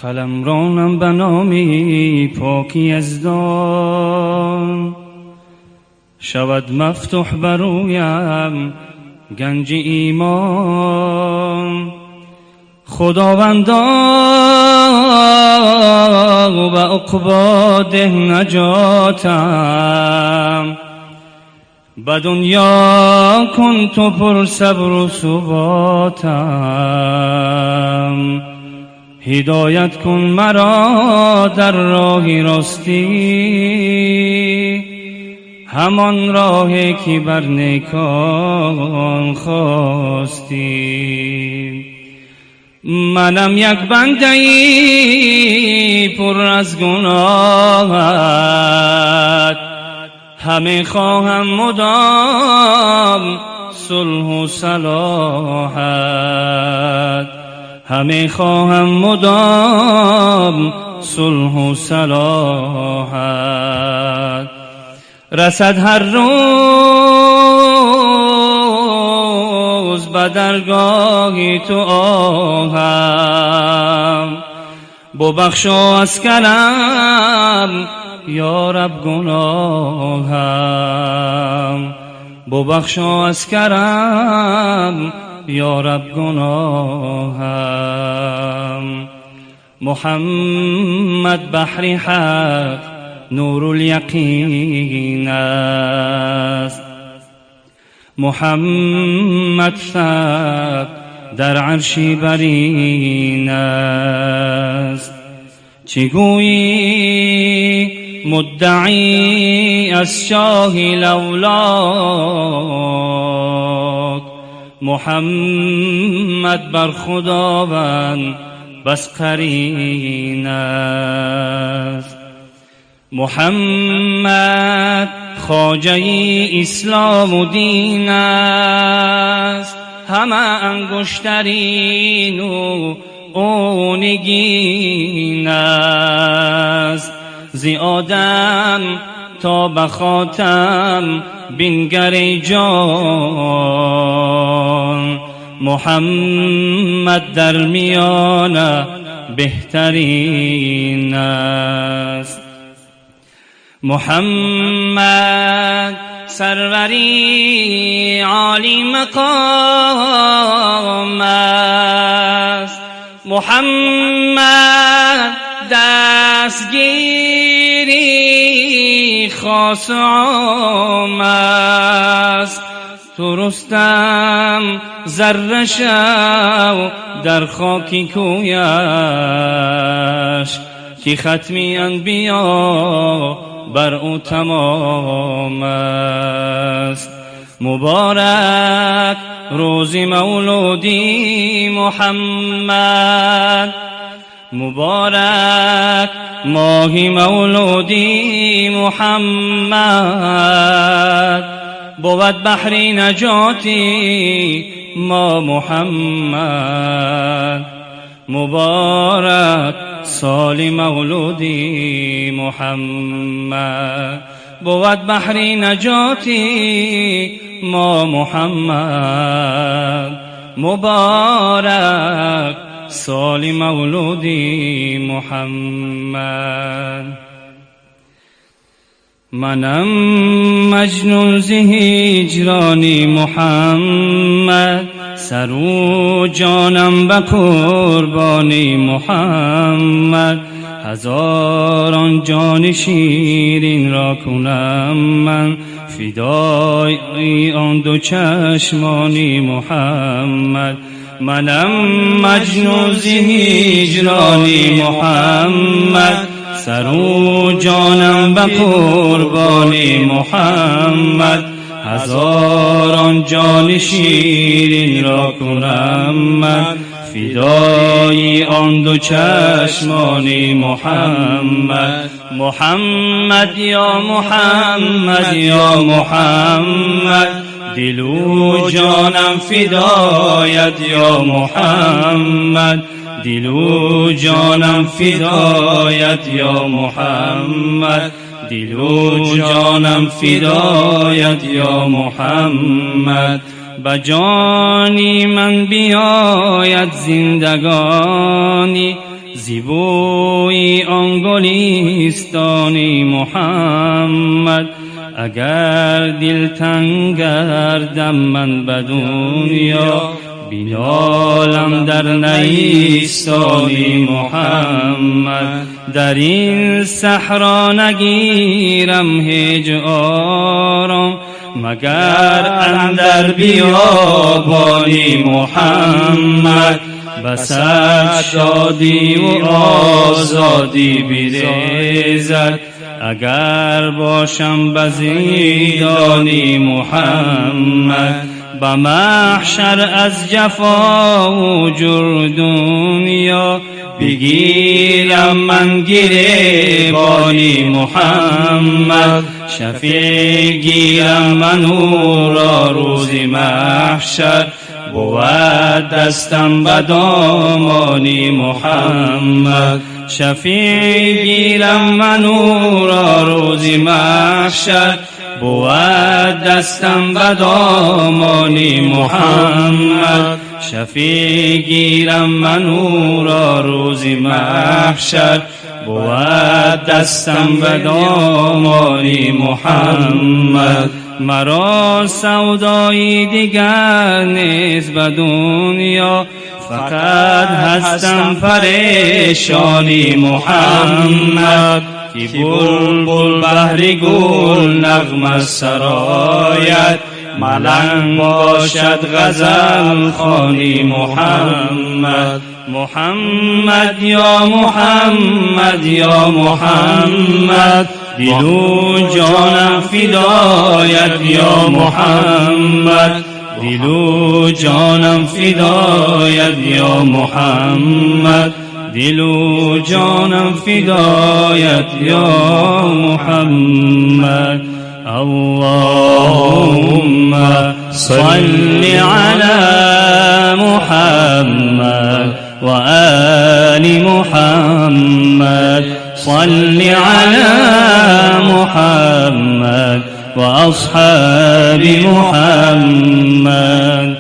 قلمرانم به نامی پاکی از دان، شود مفتوح برویم گنج ایمان. خداوندا و عقبا ده نجاتم، به دنیا کن تو پر صبر و ثباتم. هدایت کن مرا در راه راستی، همان راهی که بر نیکان خواستی. منم یک بنده‌ای پر از گناهت، همه خواهم مدام صلح و صلاحت. همه خواهم مدام صلح و صلاحت. رسد هر روز به درگاه تو آهم، ببخشا از کرم یا رب گناهم. ببخشا از کرم یا رب گناهم. محمد بحر حق نور الیقین است، محمد ثبت در عرشی برین است. چگویی مدعی از شاه لولاک، محمد بر خداوند بس قرین است. محمد خواجه اسلام و دین است، همه انگشترین و اونگین است. زی آدم تا به خاتم بنگر جان، محمد در میانه بهترین است. محمد سروری عالی مقام است، محمد دستگیری خاص عام است. تو رستم ذره شو در خاکی کویش، که ختمی انبیا بر او تمام است. مبارک روز مولودی محمد، مبارک ماه مولودی محمد. بود بحر نجاتی ما محمد، مبارک سال مولودی محمد. بود بحر نجاتی ما محمد، مبارک سال مولودی محمد. منم مجنون ز هجرانی محمد، سر و جانم به قربانی محمد. هزاران جان شیرین را کنم من، فدای آن دو چشمانی محمد. منم مجنون ز هجرانی محمد، سر و جانم به قربانی محمد. هزاران جان شیرین را کنم من، فدای آن دو چشمانی محمد. محمد یا محمد یا محمد، دل و جانم فدایت یا محمد. دل و جانم فدایت یا محمد، دل و جانم فدایت یا محمد. به جانی من بیاید زندگانی، زیبوی آن گلیستانی محمد. اگر دل تنگ گردم من به دنیا، بینالم در نیستانی محمد. در این صحرا نگیرم هیچ آرام، مگر اندر بیابانی محمد. بسد شادی و آزادی بریزد، اگر باشم به زندانی محمد. به محشر از جفا و جور دنیا، بگیرم من گریبانی محمد. شفیع گیرم من او را روز محشر، بود دستم به دامانی محمد. شفیع گیرم من او را روز محشر، بود دستم به دامانی محمد. شفیع گیرم من او را روز محشر، بود دستم به دامانی محمد. مرا سودایی دیگر نیست به دنیا، فقط هستم پریشانی محمد. کی بلبل بهر گل نغمه سراید، ملنگ باشد غزل خوانی محمد. محمد یا محمد یا محمد، دل و جانم فدایت یا محمد. دل و جانم فدایت یا محمد. دل و جانم فدایت یا محمد. اللهم صل على محمد وآل محمد. صل على محمد وأصحاب محمد.